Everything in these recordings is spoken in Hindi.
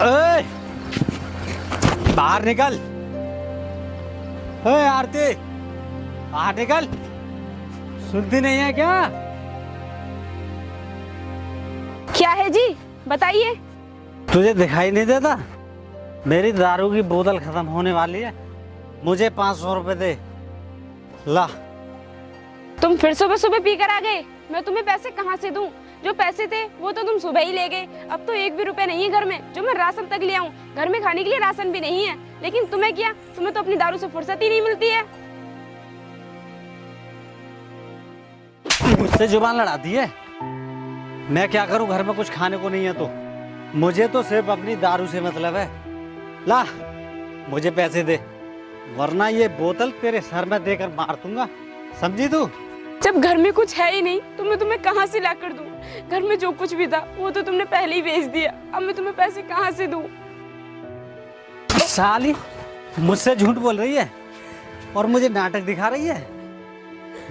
ए, बाहर निकल। ए, आरती बाहर निकल। सुनती नहीं है क्या? क्या है जी, बताइए। तुझे दिखाई नहीं देता? मेरी दारू की बोतल खत्म होने वाली है, मुझे 500 रुपए दे। ला। तुम फिर सुबह सुबह पी कर आ गए। मैं तुम्हें पैसे कहाँ से दूं? जो पैसे थे वो तो तुम सुबह ही ले गए। अब तो 1 भी रुपए नहीं है घर में जो मैं राशन तक ले आऊं। घर में खाने के लिए राशन भी नहीं है। लेकिन तुम्हें क्या, तुम्हें तो अपनी दारू से फुर्सत ही नहीं मिलती है। मुझसे जुबान लड़ाती है। मैं क्या करूं, घर में कुछ खाने को नहीं है तो। मुझे तो सिर्फ अपनी दारू से मतलब है। ला, मुझे पैसे दे, वरना ये बोतल तेरे सर में देकर मार दूंगा, समझी तू? जब घर में कुछ है ही नहीं तो मैं तुम्हें कहाँ से ला कर दूं? घर में जो कुछ भी था वो तो तुमने पहले ही बेच दिया। अब मैं तुम्हें पैसे कहाँ से दूं? साली मुझसे झूठ बोल रही है और मुझे नाटक दिखा रही है।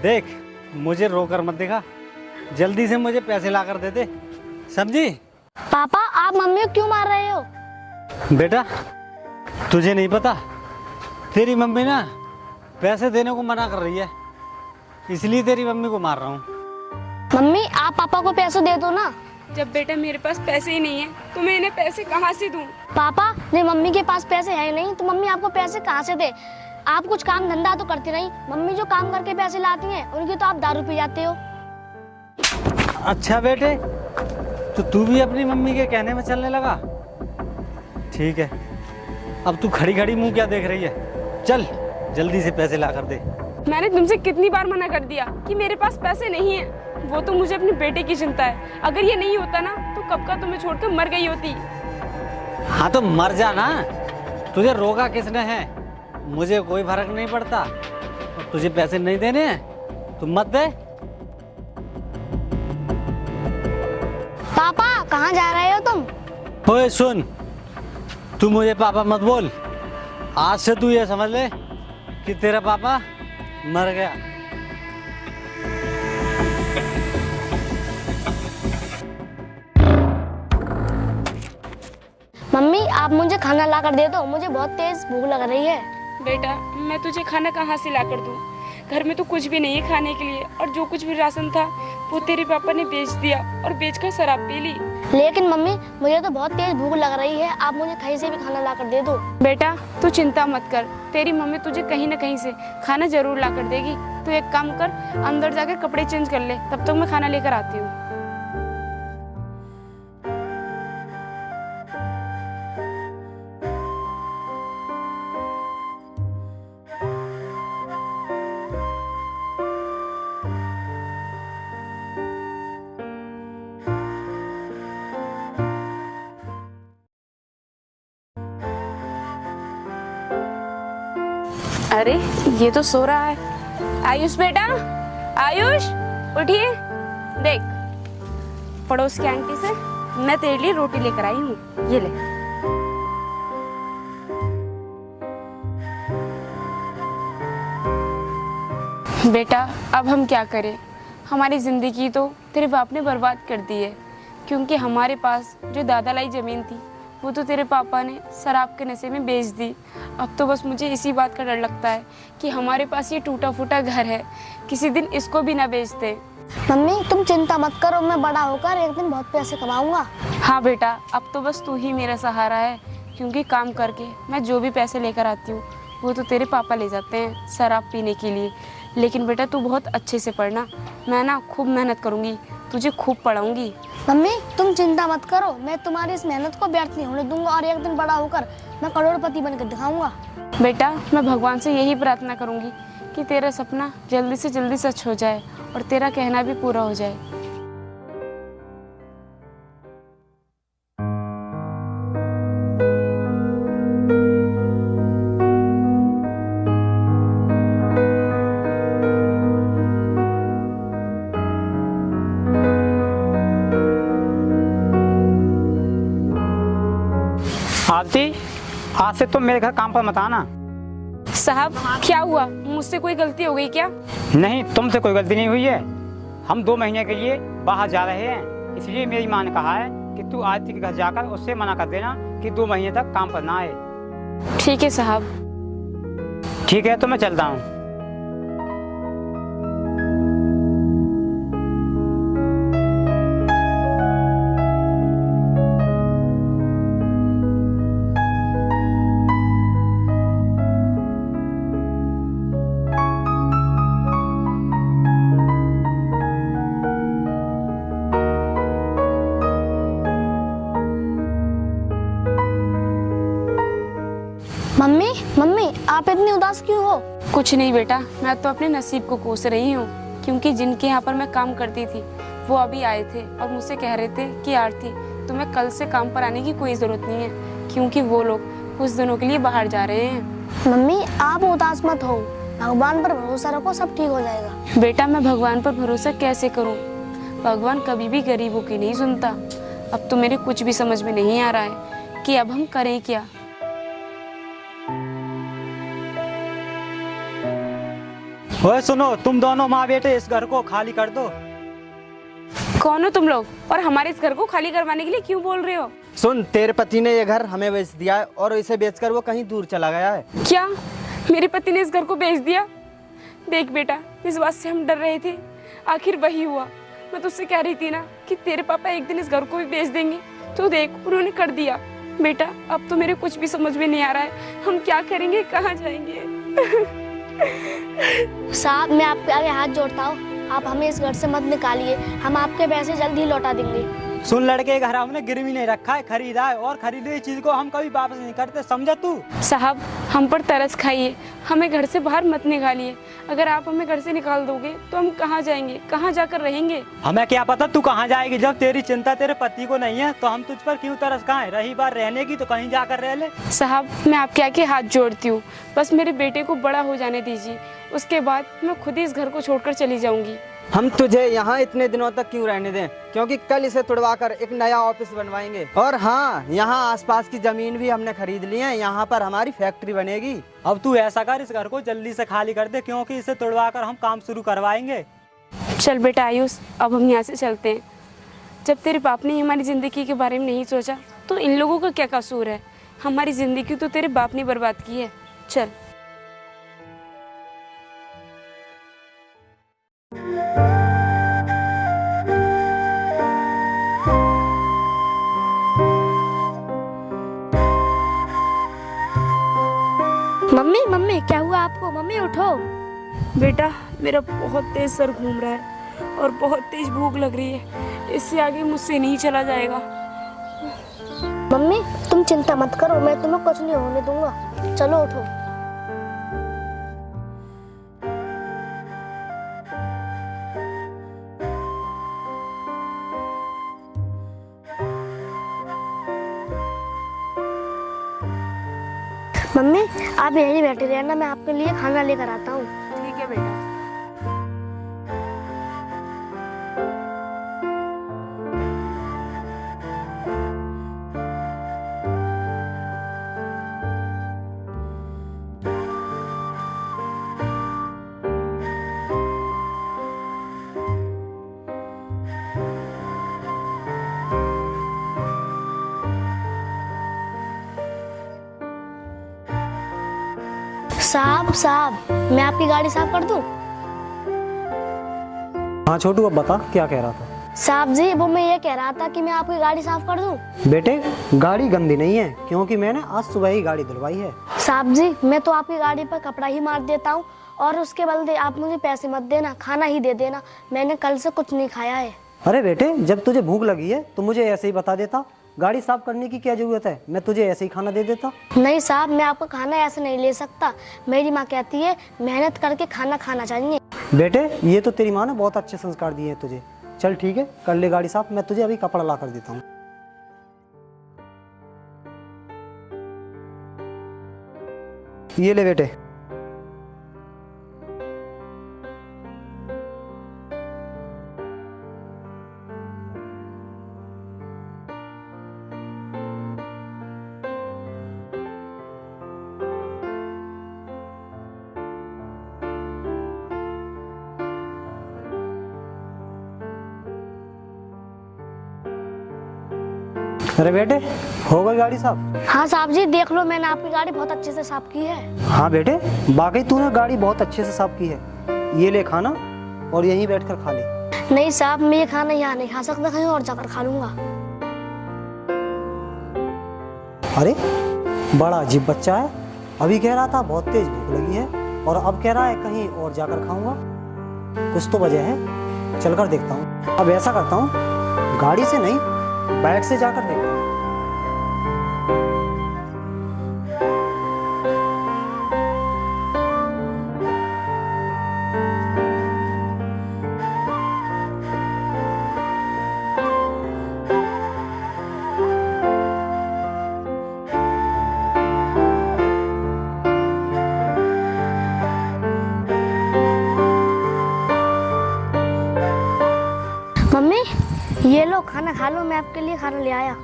देख, मुझे रोकर मत दिखा, जल्दी से मुझे पैसे ला कर दे दे, समझी? पापा, आप मम्मी को क्यों मार रहे हो? बेटा, तुझे नहीं पता, तेरी मम्मी ना पैसे देने को मना कर रही है, इसलिए तेरी मम्मी को मार रहा हूँ। मम्मी, आप पापा को पैसे दे दो ना। जब बेटा मेरे पास पैसे ही नहीं है तो मैं इन्हें पैसे कहाँ से दूं? पापा, जब मम्मी के पास पैसे है नहीं तो मम्मी आपको पैसे कहाँ से दे? आप कुछ काम धंधा तो करती नहीं। मम्मी जो काम करके पैसे लाती हैं उनकी तो आप दारू पी जाते हो। अच्छा बेटे, तो तू भी अपनी मम्मी के कहने में चलने लगा? ठीक है, अब तू खड़ी खड़ी मुंह क्या देख रही है? चल जल्दी से पैसे ला कर दे। मैंने तुमसे कितनी बार मना कर दिया कि मेरे पास पैसे नहीं है। वो तो मुझे अपने बेटे की चिंता है। अगर ये नहीं होता ना तो कब का तुम्हें छोड़कर मर गई होती। हाँ तो मर जा ना, तुझे रोका किसने है? मुझे कोई फर्क नहीं पड़ता। और तुझे पैसे नहीं देने हैं तो मत दे। पापा, कहाँ जा रहे हो तुम? ओए सुन, तू मुझे पापा मत बोल। आज से तू ये समझ ले कि तेरा पापा मर गया। मम्मी, आप मुझे खाना ला कर दे दो, मुझे बहुत तेज भूख लग रही है। बेटा, मैं तुझे खाना कहाँ से ला कर दूं? घर में तो कुछ भी नहीं है खाने के लिए, और जो कुछ भी राशन था वो तेरे पापा ने बेच दिया और बेचकर शराब पी ली। लेकिन मम्मी, मुझे तो बहुत तेज भूख लग रही है, आप मुझे कहीं से भी खाना ला कर दे दो। बेटा, तू चिंता मत कर, तेरी मम्मी तुझे कहीं न कहीं से खाना जरूर ला कर देगी। तू एक काम कर, अंदर जाकर कपड़े चेंज कर ले, तब तक मैं खाना लेकर आती हूँ। अरे, ये तो सो रहा है। आयुष बेटा, आयुष उठिए। देख, पड़ोस की आंटी से मैं तेरे लिए रोटी लेकर आई हूँ, ये ले। बेटा, अब हम क्या करें? हमारी जिंदगी तो तेरे बाप ने बर्बाद कर दी है, क्योंकि हमारे पास जो दादा लाई जमीन थी वो तो तेरे पापा ने शराब के नशे में बेच दी। अब तो बस मुझे इसी बात का डर लगता है कि हमारे पास ये टूटा फूटा घर है, किसी दिन इसको भी ना बेच दे। मम्मी, तुम चिंता मत करो, मैं बड़ा होकर एक दिन बहुत पैसे कमाऊंगा। हाँ बेटा, अब तो बस तू ही मेरा सहारा है, क्योंकि काम करके मैं जो भी पैसे लेकर आती हूँ वो तो तेरे पापा ले जाते हैं शराब पीने के लिए। लेकिन बेटा, तू बहुत अच्छे से पढ़ना, मैं ना खूब मेहनत करूँगी, तुझे खूब पढ़ाऊँगी। मम्मी, तुम चिंता मत करो, मैं तुम्हारी इस मेहनत को व्यर्थ नहीं होने दूंगा और एक दिन बड़ा होकर मैं करोड़पति बनकर दिखाऊंगा। बेटा, मैं भगवान से यही प्रार्थना करूँगी कि तेरा सपना जल्दी से जल्दी सच हो जाए और तेरा कहना भी पूरा हो जाए। आरती, आज से तुम मेरे घर काम पर मत आना। साहब, क्या हुआ? मुझसे कोई गलती हो गई क्या? नहीं, तुमसे कोई गलती नहीं हुई है। हम 2 महीने के लिए बाहर जा रहे हैं, इसलिए मेरी माँ ने कहा है कि तू आदित्य के घर जाकर उससे मना कर देना कि 2 महीने तक काम पर ना आए। ठीक है साहब। ठीक है, तो मैं चलता हूँ। मम्मी मम्मी आप इतनी उदास क्यों हो? कुछ नहीं बेटा, मैं तो अपने नसीब को कोस रही हूँ, क्योंकि जिनके यहाँ पर मैं काम करती थी वो अभी आए थे और मुझसे कह रहे थे कि आरती तुम्हें कल से काम पर आने की कोई ज़रूरत नहीं है, क्योंकि वो लोग कुछ दिनों के लिए बाहर जा रहे हैं। मम्मी आप उदास मत हो, भगवान पर भरोसा रखो, सब ठीक हो जाएगा। बेटा मैं भगवान पर भरोसा कैसे करूँ? भगवान कभी भी गरीबों की नहीं सुनता। अब तो मेरे कुछ भी समझ में नहीं आ रहा है कि अब हम करें क्या। ओए सुनो, तुम दोनों माँ बेटे इस घर को खाली कर दो। कौन हो तुम लोग और हमारे इस घर को खाली करवाने के लिए क्यों बोल रहे हो? सुन, तेरे पति ने ये घर हमें बेच दिया है और इसे बेचकर वो कहीं दूर चला गया है। क्या मेरे पति ने इस घर को बेच दिया? देख बेटा, इस बात से हम डर रहे थे, आखिर वही हुआ। मैं तुझसे कह रही थी ना कि तेरे पापा एक दिन इस घर को भी बेच देंगे, तो देख उन्होंने कर दिया। बेटा अब तो मेरे कुछ भी समझ में नहीं आ रहा है, हम क्या करेंगे, कहाँ जाएंगे? साहब मैं आपके आगे हाथ जोड़ता हूँ, आप हमें इस घर से मत निकालिए, हम आपके पैसे जल्द ही लौटा देंगे। सुन लड़के, घर हमने गिरवी नहीं रखा है, खरीदा है, और खरीदी हुई चीज को हम कभी वापस नहीं करते, समझा तू? साहब हम पर तरस खाइए, हमें घर से बाहर मत निकालिए। अगर आप हमें घर से निकाल दोगे तो हम कहाँ जाएंगे, कहाँ जाकर रहेंगे? हमें क्या पता तू कहाँ जाएगी। जब तेरी चिंता तेरे पति को नहीं है तो हम तुझ पर क्यों तरस खाएं। रही बात रहने की तो कहीं जाकर रह ले। साहब मैं आपके आगे हाथ जोड़ती हूँ, बस मेरे बेटे को बड़ा हो जाने दीजिए, उसके बाद मैं खुद ही इस घर को छोड़कर चली जाऊंगी। हम तुझे यहाँ इतने दिनों तक क्यों रहने दें, क्योंकि कल इसे तुड़वाकर एक नया ऑफिस बनवाएंगे। और हाँ, यहाँ आसपास की जमीन भी हमने खरीद ली है, यहाँ पर हमारी फैक्ट्री बनेगी। अब तू ऐसा कर, इस घर को जल्दी से खाली कर दे, क्योंकि इसे तुड़वाकर हम काम शुरू करवाएंगे। चल बेटा आयुष, अब हम यहाँ से चलते हैं। जब तेरे बाप ने हमारी ज़िंदगी के बारे में नहीं सोचा तो इन लोगों का क्या कसूर है? हमारी ज़िंदगी तो तेरे बाप ने बर्बाद की है। चल। मम्मी मम्मी क्या हुआ आपको? मम्मी उठो। बेटा मेरा बहुत तेज सर घूम रहा है और बहुत तेज भूख लग रही है, इससे आगे मुझसे नहीं चला जाएगा। मम्मी तुम चिंता मत करो, मैं तुम्हें कुछ नहीं होने दूंगा, चलो उठो। मम्मी आप यहीं बैठे रहना, मैं आपके लिए खाना लेकर आता हूँ। ठीक है बेटा। साहब साहब मैं आपकी गाड़ी साफ कर दूं? हाँ छोटू, अब बता क्या कह रहा था? साहब जी वो मैं ये कह रहा था कि मैं आपकी गाड़ी साफ कर दूं। बेटे गाड़ी गंदी नहीं है, क्योंकि मैंने आज सुबह ही गाड़ी धुलवाई है। साहब जी मैं तो आपकी गाड़ी पर कपड़ा ही मार देता हूँ, और उसके बदले आप मुझे पैसे मत देना, खाना ही दे देना, मैंने कल से कुछ नहीं खाया है। अरे बेटे, जब तुझे भूख लगी है तो मुझे ऐसे ही बता देता, गाड़ी साफ करने की क्या जरूरत है, मैं तुझे ऐसे ही खाना दे देता। नहीं साहब मैं आपका खाना ऐसे नहीं ले सकता, मेरी माँ कहती है मेहनत करके खाना खाना चाहिए। बेटे ये तो तेरी माँ ने बहुत अच्छे संस्कार दिए हैं तुझे। चल ठीक है, कर ले गाड़ी साफ, मैं तुझे अभी कपड़ा ला कर देता हूँ। ये ले बेटे। अरे बेटे, हो गई गाड़ी साहब? हाँ साहब जी, देख लो मैंने आपकी गाड़ी बहुत अच्छे से साफ की है। हाँ बेटे, वाकई तूने गाड़ी बहुत अच्छे से साफ की है। ये ले खाना और यहीं बैठकर खा ले। नहीं साहब, मैं ये खाना यहाँ नहीं खा सकता, कहीं और जाकर खा लूंगा। अरे बड़ा अजीब बच्चा है, अभी कह रहा था बहुत तेज भूख लगी है और अब कह रहा है कहीं और जाकर खाऊंगा। कुछ तो वजह है, चलकर देखता हूँ। अब ऐसा करता हूँ, गाड़ी से नहीं बाइक से जाकर देखता हूँ। मम्मी ये लो खाना खा लो, मैं आपके लिए खाना ले आया।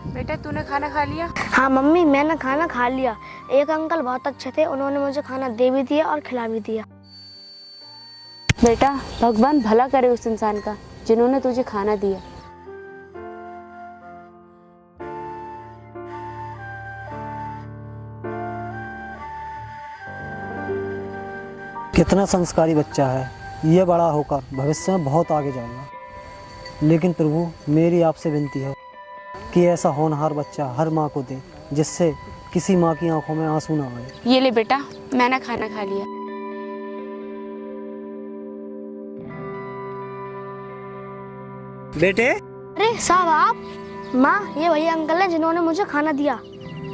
बेटा तूने खाना खा लिया? हाँ मम्मी, मैंने खाना खा लिया। एक अंकल बहुत अच्छे थे, उन्होंने मुझे खाना दे भी दिया और खिला भी दिया। बेटा भगवान भला करे उस इंसान का जिन्होंने तुझे खाना दिया। कितना संस्कारी बच्चा है, ये बड़ा होकर भविष्य में बहुत आगे जाएगा। लेकिन प्रभु, मेरी आपसे विनती है कि ऐसा होनहार बच्चा हर माँ को दे, जिससे किसी माँ की आंखों में आंसू ना आए। ये ले बेटा, मैंने खाना खा लिया। बेटे, अरे साहब आप? माँ, ये भैया अंकल हैं जिन्होंने मुझे खाना दिया।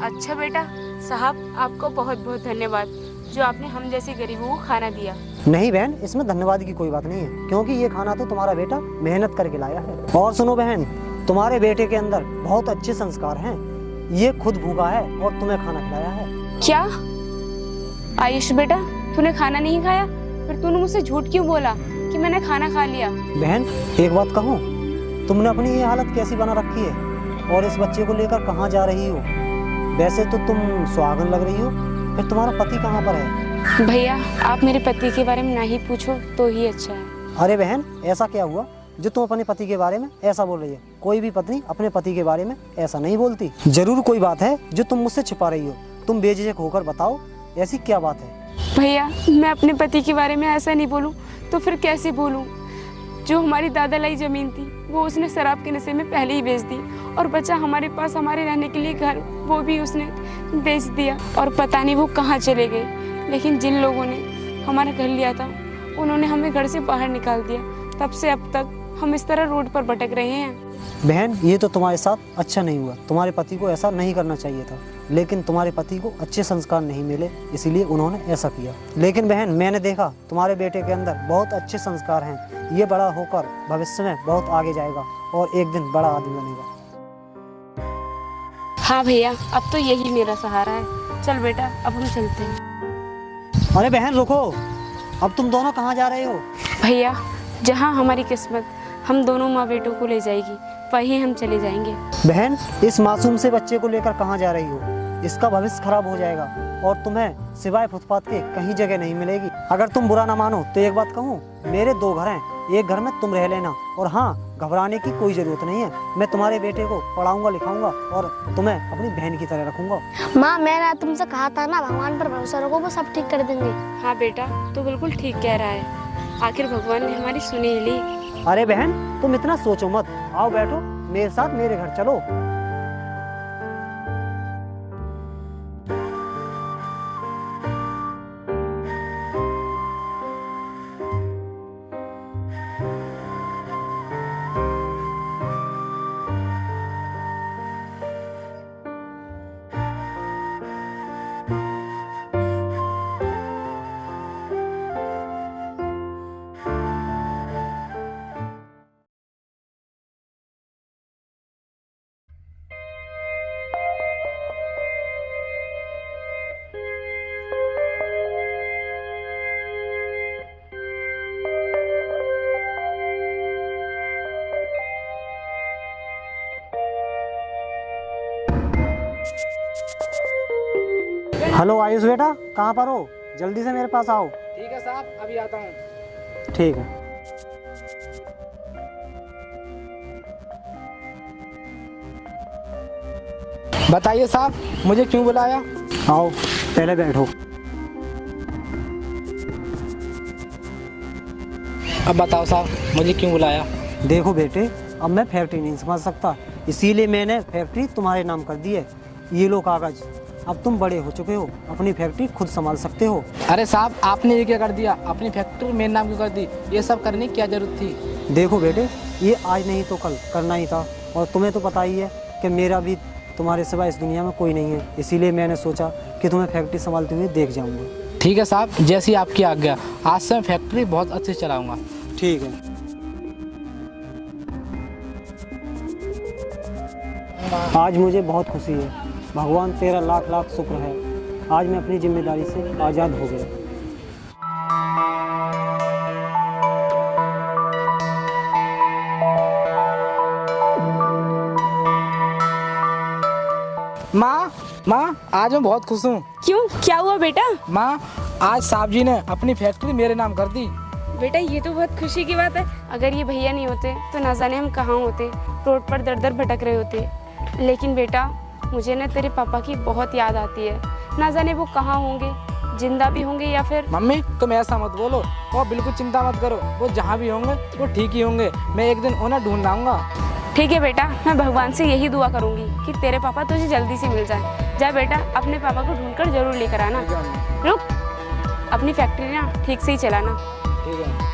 अच्छा बेटा, साहब आपको बहुत बहुत धन्यवाद जो आपने हम जैसे गरीबों को खाना दिया। नहीं बहन, इसमें धन्यवाद की कोई बात नहीं है, क्योंकि ये खाना तो तुम्हारा बेटा मेहनत करके लाया है। और सुनो बहन, तुम्हारे बेटे के अंदर बहुत अच्छे संस्कार हैं। ये खुद भूखा है और तुम्हें खाना खिलाया है। क्या आयुष बेटा, तूने खाना नहीं खाया? फिर तूने मुझसे झूठ क्यों बोला कि मैंने खाना खा लिया? बहन एक बात कहूँ, तुमने अपनी ये हालत कैसी बना रखी है और इस बच्चे को लेकर कहाँ जा रही हो? वैसे तो तुम सुहागन लग रही हो, फिर तुम्हारा पति कहाँ पर है? भैया आप मेरे पति के बारे में ना ही पूछो तो ही अच्छा है। अरे बहन, ऐसा क्या हुआ जो तुम अपने पति के बारे में ऐसा बोल रही है? कोई भी पत्नी अपने पति के बारे में ऐसा नहीं बोलती। जरूर कोई बात है जो तुम मुझसे छिपा रही हो। तुम बेझिझक होकर बताओ, ऐसी क्या बात है? भैया मैं अपने पति के बारे में ऐसा नहीं बोलूं तो फिर कैसे बोलूं? जो हमारी दादा लाई जमीन थी वो उसने शराब के नशे में पहले ही बेच दी, और बचा हमारे पास हमारे रहने के लिए घर, वो भी उसने बेच दिया। और पता नहीं वो कहाँ चले गए। लेकिन जिन लोगों ने हमारा घर लिया था उन्होंने हमें घर से बाहर निकाल दिया। तब से अब तक हम इस तरह रोड पर भटक रहे हैं। बहन ये तो तुम्हारे साथ अच्छा नहीं हुआ। तुम्हारे पति को ऐसा नहीं करना चाहिए था, लेकिन तुम्हारे पति को अच्छे संस्कार नहीं मिले, इसीलिए उन्होंने ऐसा किया। लेकिन बहन मैंने देखा तुम्हारे बेटे के अंदर बहुत अच्छे संस्कार हैं। ये बड़ा होकर भविष्य में बहुत आगे जाएगा और एक दिन बड़ा आदमी बनेगा। हाँ भैया, अब तो यही मेरा सहारा है। चल बेटा अब हम चलते हैं। अरे बहन रुको, अब तुम दोनों कहाँ जा रहे हो? भैया जहाँ हमारी किस्मत हम दोनों माँ बेटों को ले जाएगी वहीं हम चले जाएंगे। बहन इस मासूम से बच्चे को लेकर कहाँ जा रही हो? इसका भविष्य खराब हो जाएगा और तुम्हें सिवाय फुटपाथ के कहीं जगह नहीं मिलेगी। अगर तुम बुरा ना मानो तो एक बात कहूँ, मेरे 2 घर हैं, एक घर में तुम रह लेना। और हाँ, घबराने की कोई जरूरत नहीं है। मैं तुम्हारे बेटे को पढ़ाऊंगा लिखाऊंगा और तुम्हें अपनी बहन की तरह रखूंगा। माँ मैंने तुमसे कहा था ना, भगवान पर भरोसा रखो, वो सब ठीक कर देंगे। हाँ बेटा तू बिल्कुल ठीक कह रहा है। आखिर भगवान ने हमारी सुनी ही ली। अरे बहन तुम इतना सोचो मत, आओ बैठो मेरे साथ, मेरे घर चलो। हेलो आयुष बेटा, कहाँ पर हो? जल्दी से मेरे पास आओ। ठीक है साहब, अभी आता हूँ। ठीक है। बताइए साहब, मुझे क्यों बुलाया? आओ पहले बैठो। अब बताओ साहब, मुझे क्यों बुलाया? देखो बेटे, अब मैं फैक्ट्री नहीं समझ सकता, इसीलिए मैंने फैक्ट्री तुम्हारे नाम कर दी है। ये लो कागज, अब तुम बड़े हो चुके हो, अपनी फैक्ट्री खुद संभाल सकते हो। अरे साहब, आपने ये क्या कर दिया? अपनी फैक्ट्री मेरे नाम क्यों कर दी? ये सब करने की क्या जरूरत थी? देखो बेटे, ये आज नहीं तो कल करना ही था, और तुम्हें तो पता ही है कि मेरा भी तुम्हारे सिवा इस दुनिया में कोई नहीं है, इसीलिए मैंने सोचा कि तुम्हें फैक्ट्री संभालते हुए देख जाऊंगा। ठीक है साहब, जैसी आपकी आज्ञा। आज से मैं फैक्ट्री बहुत अच्छे से चलाऊंगा। ठीक है। आज मुझे बहुत खुशी है, भगवान तेरा लाख लाख शुक्र है, आज मैं अपनी जिम्मेदारी से आज़ाद हो गया। माँ, आज मैं बहुत खुश हूँ। क्यों, क्या हुआ बेटा? माँ, आज साहब जी ने अपनी फैक्ट्री मेरे नाम कर दी। बेटा ये तो बहुत खुशी की बात है। अगर ये भैया नहीं होते तो ना जाने हम कहाँ होते, रोड पर दर दर भटक रहे होते। लेकिन बेटा, मुझे ना तेरे पापा की बहुत याद आती है, ना जाने वो कहाँ होंगे, जिंदा भी होंगे या फिर। मम्मी, तुम ऐसा मत बोलो और बिल्कुल चिंता मत करो, वो जहाँ भी होंगे वो ठीक ही होंगे। मैं एक दिन उन्हें ढूंढ लाऊंगा। ठीक है बेटा, मैं भगवान से यही दुआ करूंगी कि तेरे पापा तुझे जल्दी से मिल जाए। जा बेटा, अपने पापा को ढूंढकर जरूर लेकर आना। रुक, अपनी फैक्ट्री ना ठीक से ही चलाना। ठीक है।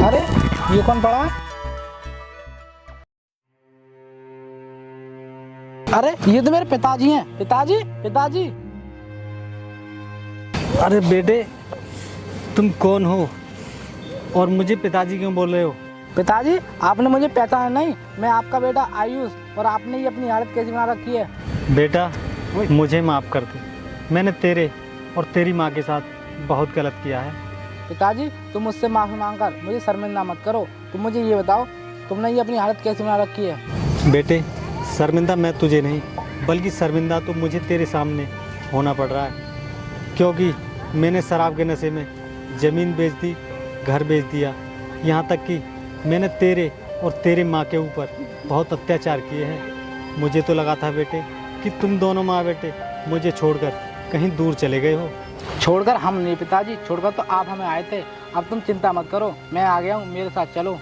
अरे ये कौन पड़ा? अरे ये तो मेरे पिताजी हैं। पिताजी, पिताजी। अरे बेटे, तुम कौन हो और मुझे पिताजी क्यों बोल रहे हो? पिताजी, आपने मुझे पहचाना नहीं, मैं आपका बेटा आयुष, और आपने ये अपनी हालत कैसी बना रखी है? बेटा, मुझे माफ़ कर दे, मैंने तेरे और तेरी माँ के साथ बहुत गलत किया है। पिताजी, तुम मुझसे माफ़ी मांगकर मुझे शर्मिंदा मत करो। तुम मुझे ये बताओ, तुमने ये अपनी हालत कैसे बना रखी है? बेटे, शर्मिंदा मैं तुझे नहीं, बल्कि शर्मिंदा तो मुझे तेरे सामने होना पड़ रहा है, क्योंकि मैंने शराब के नशे में ज़मीन बेच दी, घर बेच दिया, यहाँ तक कि मैंने तेरे और तेरी माँ के ऊपर बहुत अत्याचार किए हैं। मुझे तो लगा था बेटे कि तुम दोनों माँ बेटे मुझे छोड़कर कहीं दूर चले गए हो। छोड़कर हम नहीं पिताजी, छोड़कर तो आप हमें आए थे। अब तुम चिंता मत करो, मैं आ गया हूँ, मेरे साथ चलो।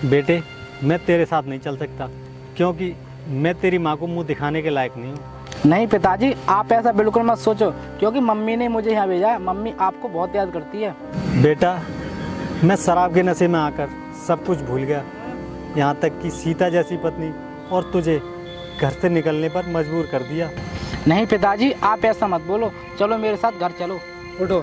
बेटे, मैं तेरे साथ नहीं चल सकता, क्योंकि मैं तेरी माँ को मुंह दिखाने के लायक नहीं हूँ। नहीं पिताजी, आप ऐसा बिल्कुल मत सोचो, क्योंकि मम्मी ने मुझे यहाँ भेजा है। मम्मी आपको बहुत याद करती है। बेटा, मैं शराब के नशे में आकर सब कुछ भूल गया, यहाँ तक कि सीता जैसी पत्नी और तुझे घर से निकलने पर मजबूर कर दिया। नहीं पिताजी, आप ऐसा मत बोलो, चलो मेरे साथ घर चलो। उठो।